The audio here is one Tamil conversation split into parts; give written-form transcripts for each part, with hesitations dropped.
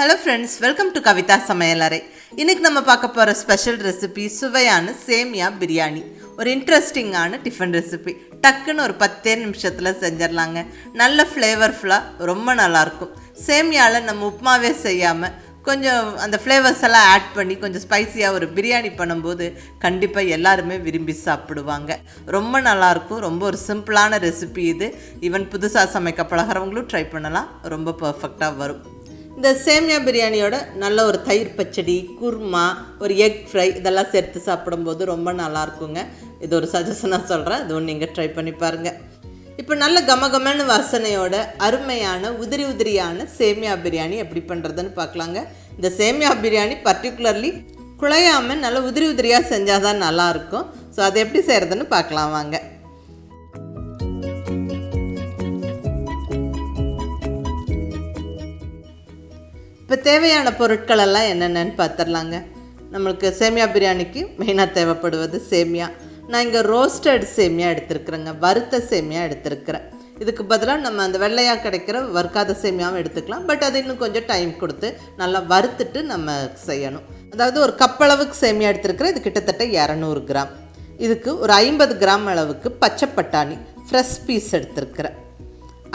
Hello friends, welcome to Kavitha Samayalarai. இன்னைக்கு நம்ம பார்க்க போற ஸ்பெஷல் ரெசிபி சுவையான சேமியா பிரியாணி. ஒரு இன்ட்ரெஸ்டிங்கான டிஃபன் ரெசிபி. டக்குன்னு ஒரு 10 நிமிஷத்துல செஞ்சிரலாங்க. நல்ல ஃப்ளேவர்ஃபுல்லா ரொம்ப நல்லா இருக்கும். சேமியால நம்ம உப்புமாவே செய்யாம கொஞ்சம் அந்த ஃப்ளேவர்ஸ் எல்லாம் ஆட் பண்ணி கொஞ்சம் ஸ்பைசியாக ஒரு பிரியாணி பண்ணும்போது கண்டிப்பாக எல்லாருமே விரும்பி சாப்பிடுவாங்க. ரொம்ப நல்லாயிருக்கும். ரொம்ப ஒரு சிம்பிளான ரெசிபி இது. ஈவன் புதுசாக சமைக்க பழகிறவங்களும் ட்ரை பண்ணலாம். ரொம்ப பர்ஃபெக்டாக வரும். இந்த சேமியா பிரியாணியோட நல்ல ஒரு தயிர் பச்சடி, குர்மா, ஒரு எக் ஃப்ரை இதெல்லாம் சேர்த்து சாப்பிடும்போது ரொம்ப நல்லாயிருக்குங்க. இது ஒரு சஜஷனாக சொல்கிறேன். இதுவும் நீங்கள் ட்ரை பண்ணி பாருங்கள். இப்போ நல்ல கமகமன்னு வாசனையோட அருமையான உதிரியான சேமியா பிரியாணி எப்படி பண்ணுறதுன்னு பார்க்கலாங்க. இந்த சேமியா பிரியாணி பர்டிகுலர்லி குழையாமல் நல்ல உதிரியாக செஞ்சால் தான் நல்லாயிருக்கும். ஸோ அதை எப்படி செய்கிறதுன்னு பார்க்கலாம் வாங்க. இப்போ தேவையான பொருட்கள் எல்லாம் என்னென்னு பார்த்துடலாங்க. நம்மளுக்கு சேமியா பிரியாணிக்கு மெயினாக தேவைப்படுவது சேமியா. நான் இங்கே ரோஸ்டட் சேமியா எடுத்துருக்குறேங்க. வறுத்த சேமியா எடுத்துருக்கிறேன். இதுக்கு பதிலாக நம்ம அந்த வெள்ளையாக கிடைக்கிற வறுக்காத சேமியாவும் எடுத்துக்கலாம். பட் அது இன்னும் கொஞ்சம் டைம் கொடுத்து நல்லா வறுத்துட்டு நம்ம செய்யணும். அதாவது ஒரு கப்பளவுக்கு சேமியா எடுத்துருக்கிறேன். இது கிட்டத்தட்ட 200 கிராம். இதுக்கு ஒரு 50 கிராம் அளவுக்கு பச்சை பட்டாணி ஃப்ரெஷ் பீஸ் எடுத்துருக்கிறேன்.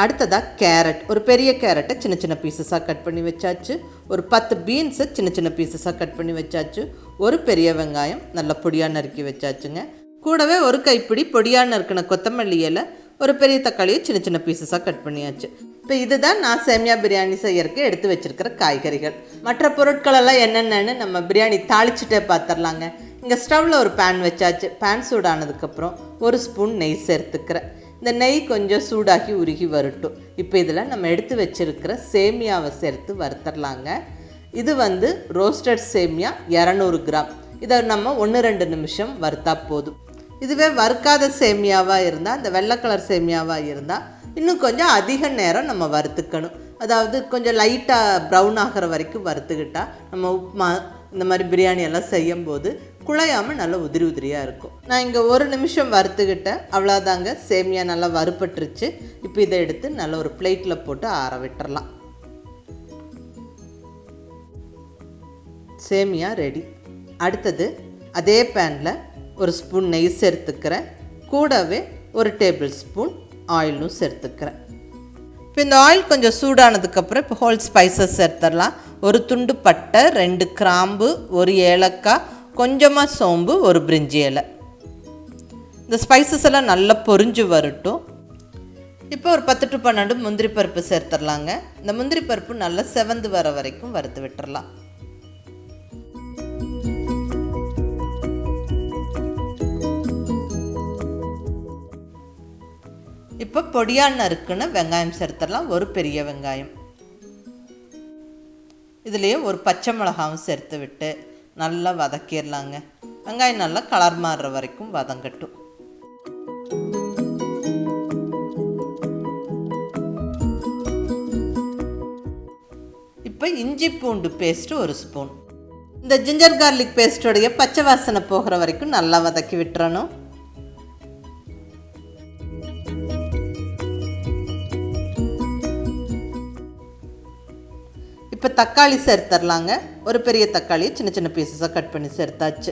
அடுத்ததாக கேரட், ஒரு பெரிய கேரட்டை சின்ன சின்ன பீசஸாக கட் பண்ணி வச்சாச்சு. ஒரு 10 பீன்ஸை சின்ன சின்ன பீசஸாக கட் பண்ணி வச்சாச்சு. ஒரு பெரிய வெங்காயம் நல்லா பொடியாக நறுக்கி வச்சாச்சுங்க. கூடவே ஒரு கைப்பிடி பொடியாக நறுக்கின கொத்தமல்லி இலை, ஒரு பெரிய தக்காளியை சின்ன சின்ன பீசஸாக கட் பண்ணியாச்சு. இப்போ இதுதான் நான் சேமியா பிரியாணி செய்யறதுக்கு எடுத்து வச்சுருக்கிற காய்கறிகள். மற்ற பொருட்களெல்லாம் என்னென்னு நம்ம பிரியாணி தாளிச்சுட்டே பார்த்துடலாங்க. இங்கே ஸ்டவ்வில் ஒரு பேன் வச்சாச்சு. பேன் சூடானதுக்கப்புறம் ஒரு ஸ்பூன் நெய் சேர்த்துக்கிறேன். இந்த நெய் கொஞ்சம் சூடாகி உருகி வரட்டும். இப்போ இதில் நம்ம எடுத்து வச்சுருக்கிற சேமியாவை சேர்த்து வறுத்தரலாங்க. இது ரோஸ்டட் சேமியா 200 கிராம். இதை நம்ம 1-2 நிமிஷம் வறுத்தா போதும். இதுவே வறுக்காத சேமியாவாக இருந்தால், இந்த வெள்ளை கலர் சேமியாவாக இருந்தால் இன்னும் கொஞ்சம் அதிக நேரம் நம்ம வறுத்துக்கணும். அதாவது கொஞ்சம் லைட்டாக ப்ரௌன் ஆகிற வரைக்கும் வறுத்துக்கிட்டால் நம்ம உப்புமா இந்த மாதிரி பிரியாணி எல்லாம் செய்யும்போது குழையாமல் நல்லா உதிரியாக இருக்கும். நான் இங்கே 1 நிமிஷம் வறுத்துக்கிட்டேன். அவ்வளோதாங்க, சேமியா நல்லா வறுப்பட்டுருச்சு. இப்போ இதை எடுத்து நல்ல ஒரு பிளேட்டில் போட்டு ஆற விட்டுறலாம். சேமியா ரெடி. அடுத்தது அதே பேனில் ஒரு ஸ்பூன் நெய் சேர்த்துக்கிறேன். கூடவே ஒரு டேபிள் ஸ்பூன் ஆயிலும் சேர்த்துக்கிறேன். இப்போ இந்த ஆயில் கொஞ்சம் சூடானதுக்கப்புறம் இப்போ ஹோல் ஸ்பைசஸ் சேர்த்துடலாம். ஒரு துண்டு பட்டை, 2 கிராம்பு, ஒரு ஏலக்காய், கொஞ்சமாக சோம்பு, ஒரு பிரிஞ்சி இலை. இந்த ஸ்பைசஸ் எல்லாம் நல்லா பொரிஞ்சு வரட்டும். இப்போ ஒரு 10 to 12 முந்திரி பருப்பு சேர்த்துடலாங்க. இந்த முந்திரி பருப்பு நல்லா செவந்து வர வரைக்கும் வறுத்து விட்டுறலாம். இப்போ பொடியாக நறுக்குன்னு வெங்காயம் சேர்த்துடலாம். ஒரு பெரிய வெங்காயம். இதுலேயே ஒரு பச்சை மிளகாவும் சேர்த்து விட்டு நல்லா வதக்கிடலாங்க. வெங்காயம் நல்லா கலர் மாறுற வரைக்கும் வதங்கட்டும். இப்போ இஞ்சி பூண்டு பேஸ்ட்டு ஒரு ஸ்பூன். இந்த ஜிஞ்சர் கார்லிக் பேஸ்டோடைய பச்சை வாசனை போகிற வரைக்கும் நல்லா வதக்கி விட்டுறணும். இப்போ தக்காளி சேர்த்துடலாங்க. ஒரு பெரிய தக்காளியை சின்ன சின்ன பீசஸாக கட் பண்ணி சேர்த்தாச்சு.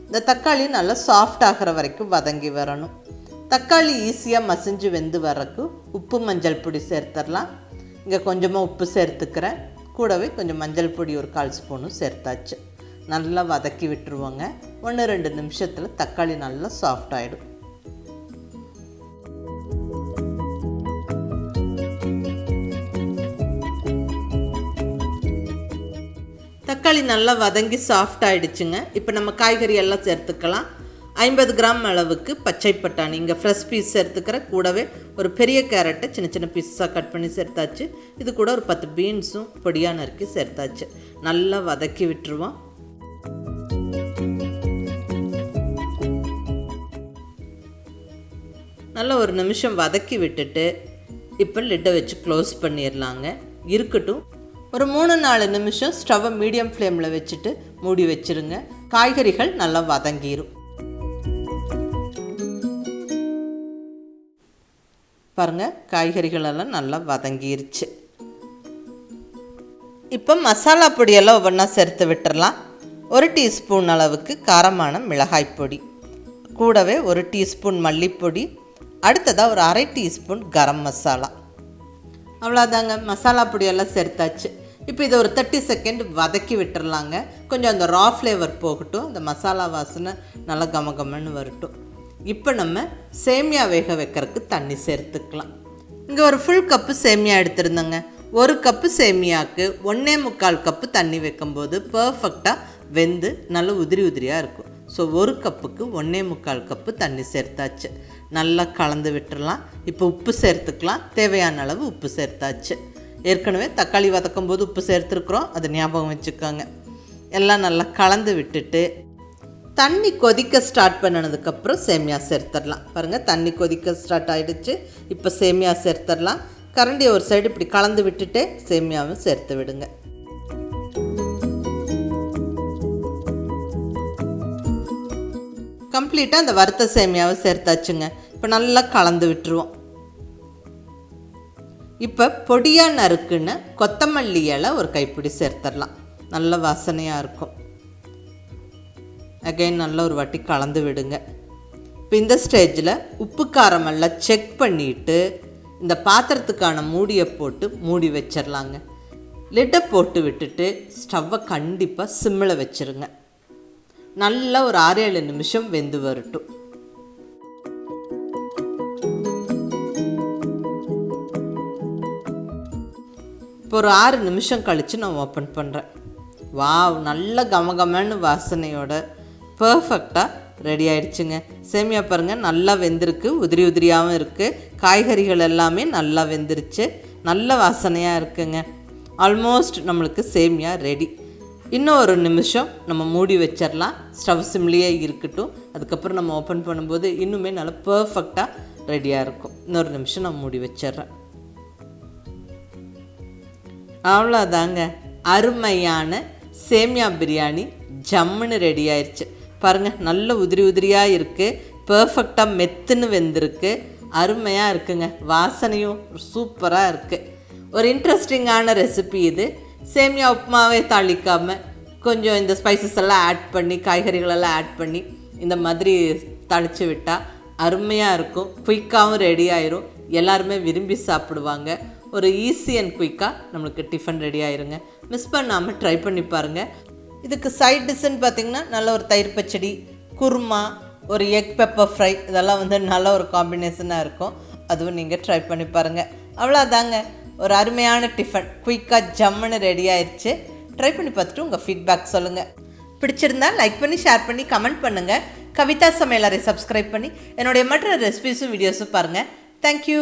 இந்த தக்காளி நல்லா சாஃப்ட் ஆகிற வரைக்கும் வதங்கி வரணும். தக்காளி ஈஸியாக மசிஞ்சு வெந்து வரக்கு உப்பு மஞ்சள் பொடி சேர்த்துடலாம். இங்கே கொஞ்சமாக உப்பு சேர்த்துக்கிறேன். கூடவே கொஞ்சம் மஞ்சள் பொடி ஒரு 1/4 ஸ்பூனும் சேர்த்தாச்சு. நல்லா வதக்கி விட்டுருவோங்க. 1-2 நிமிஷத்தில் தக்காளி நல்லா சாஃப்ட் ஆகிடும். தக்காளி நல்லா வதங்கி சாஃப்ட் ஆகிடுச்சுங்க. இப்போ நம்ம காய்கறி எல்லாம் சேர்த்துக்கலாம். 50 கிராம் அளவுக்கு பச்சை பட்டாணி, இங்கே ஃப்ரெஷ் பீஸ் சேர்த்துக்கிற. கூடவே ஒரு பெரிய கேரட்டை சின்ன சின்ன பீஸாக கட் பண்ணி சேர்த்தாச்சு. இது கூட ஒரு 10 பீன்ஸும் பொடியாக நறுக்கி சேர்த்தாச்சு. நல்லா வதக்கி விட்டுருவோம். நல்லா 1 நிமிஷம் வதக்கி விட்டுட்டு இப்போ லிட்டை வச்சு க்ளோஸ் பண்ணிடலாங்க. இருக்கட்டும். ஒரு 3-4 நிமிஷம் ஸ்டவ்வை மீடியம் ஃப்ளேமில் வச்சுட்டு மூடி வச்சுருங்க. காய்கறிகள் நல்லா வதங்கிடும். பாருங்கள், காய்கறிகளெல்லாம் நல்லா வதங்கிருச்சு. இப்போ மசாலா பொடியெல்லாம் ஒவ்வொன்றா சேர்த்து விட்டுறலாம். 1 டீஸ்பூன் அளவுக்கு காரமான மிளகாய் பொடி, கூடவே 1 டீஸ்பூன் மல்லிப்பொடி, அடுத்ததாக ஒரு 1/2 டீஸ்பூன் கரம் மசாலா. அவ்வளோதாங்க, மசாலா பொடியெல்லாம் சேர்த்தாச்சு. இப்போ இதை ஒரு 30 செகண்ட் வதக்கி விட்டுறலாங்க. கொஞ்சம் அந்த ரா ஃப்ளேவர் போகட்டும், அந்த மசாலா வாசனை நல்லா கமகமன்னு வரட்டும். இப்போ நம்ம சேமியா வேக வைக்கிறதுக்கு தண்ணி சேர்த்துக்கலாம். இங்கே ஒரு ஃபுல் கப்பு சேமியா எடுத்துருந்தேங்க. 1 கப்பு சேமியாவுக்கு 1.25 கப்பு தண்ணி வைக்கும்போது பர்ஃபெக்டாக வெந்து நல்ல உதிரி உதிரியாக இருக்கும். ஸோ 1 கப்புக்கு 1.25 கப்பு தண்ணி சேர்த்தாச்சு. நல்லா கலந்து விட்டுறலாம். இப்போ உப்பு சேர்த்துக்கலாம். தேவையான அளவு உப்பு சேர்த்தாச்சு. ஏற்கனவே தக்காளி வதக்கும் போது உப்பு சேர்த்துருக்குறோம், அது ஞாபகம் வச்சுக்கோங்க. எல்லாம் நல்லா கலந்து விட்டுட்டு தண்ணி கொதிக்க ஸ்டார்ட் பண்ணினதுக்கப்புறம் சேமியா சேர்த்துடலாம். பாருங்கள், தண்ணி கொதிக்க ஸ்டார்ட் ஆகிடுச்சு. இப்போ சேமியா சேர்த்துடலாம். கரண்டியை ஒரு சைடு இப்படி கலந்து விட்டுட்டு சேமியாவும் சேர்த்து விடுங்க. கம்ப்ளீட்டாக அந்த வறுத்த சேமியாவை சேர்த்தாச்சுங்க. இப்போ நல்லா கலந்து விட்டுருவோம். இப்போ பொடியாக நறுக்குன்னு கொத்தமல்லி இலை ஒரு கைப்பிடி சேர்த்துடலாம். நல்ல வாசனையாக இருக்கும். அகைன் நல்லா ஒரு வாட்டி கலந்து விடுங்க. இப்போ இந்த ஸ்டேஜில் உப்பு காரமெல்லாம் செக் பண்ணிவிட்டு இந்த பாத்திரத்துக்கான மூடியை போட்டு மூடி வச்சிடலாங்க. லிட்டை போட்டு விட்டுட்டு ஸ்டவ்வை கண்டிப்பாக சிம்மில் வச்சுருங்க. நல்லா ஒரு 6-7 நிமிஷம் வெந்து வரட்டும். இப்போ ஒரு 6 நிமிஷம் கழித்து நான் ஓப்பன் பண்ணுறேன். வாவ், நல்ல கமகமன்னு வாசனையோட பர்ஃபெக்டாக ரெடி ஆகிடுச்சுங்க. சேமியா பாருங்கள், நல்லா வெந்திருக்கு, உதிரி உதிரியாகவும் இருக்குது. காய்கறிகள் எல்லாமே நல்லா வெந்துருச்சு, நல்ல வாசனையாக இருக்குங்க. ஆல்மோஸ்ட் நம்மளுக்கு சேமியா ரெடி. இன்னும் ஒரு நிமிஷம் நம்ம மூடி வச்சிடலாம். ஸ்டவ் சிம்லேயே இருக்கட்டும். அதுக்கப்புறம் நம்ம ஓப்பன் பண்ணும்போது இன்னுமே நல்லா பர்ஃபெக்டாக ரெடியாக இருக்கும். இன்னொரு நிமிஷம் நான் மூடி வச்சிட்றேன். அவ்வளோதாங்க, அருமையான சேமியா பிரியாணி ஜம்முன்னு ரெடி ஆயிடுச்சு. பாருங்கள், நல்ல உதிரி உதிரியாக இருக்குது, பர்ஃபெக்டாக மெத்துன்னு வெந்திருக்கு, அருமையாக இருக்குங்க. வாசனையும் சூப்பராக இருக்குது. ஒரு இன்ட்ரெஸ்டிங்கான ரெசிபி இது. சேமியா உப்புமாவே தாளிக்காமல் கொஞ்சம் இந்த ஸ்பைசஸ் எல்லாம் ஆட் பண்ணி, காய்கறிகளெல்லாம் ஆட் பண்ணி இந்த மாதிரி தாளித்து விட்டால் அருமையாக இருக்கும். குயிக்காகவும் ரெடி ஆயிரும். எல்லாருமே விரும்பி சாப்பிடுவாங்க. ஒரு ஈஸி அண்ட் குயிக்காக நம்மளுக்கு டிஃபன் ரெடி ஆயிருங்க. மிஸ் பண்ணாமல் ட்ரை பண்ணி பாருங்கள். இதுக்கு சைட் டிஷ்ஷுன்னு பார்த்திங்கன்னா நல்ல ஒரு தயிர் பச்சடி, குருமா, ஒரு எக் பெப்பர் ஃப்ரை, இதெல்லாம் நல்ல ஒரு காம்பினேஷனாக இருக்கும். அதுவும் நீங்கள் ட்ரை பண்ணி பாருங்கள். அவ்வளோதாங்க, ஒரு அருமையான டிஃபன் குயிக்காக ஜம்முன்னு ரெடி ஆயிடுச்சு. ட்ரை பண்ணி பார்த்துட்டு உங்கள் ஃபீட்பேக் சொல்லுங்கள். பிடிச்சிருந்தா லைக் பண்ணி, ஷேர் பண்ணி, கமெண்ட் பண்ணுங்கள். கவிதா சமையலறை சப்ஸ்கிரைப் பண்ணி என்னுடைய மற்ற ரெசிபிஸும் வீடியோஸும் பாருங்கள். தேங்க்யூ.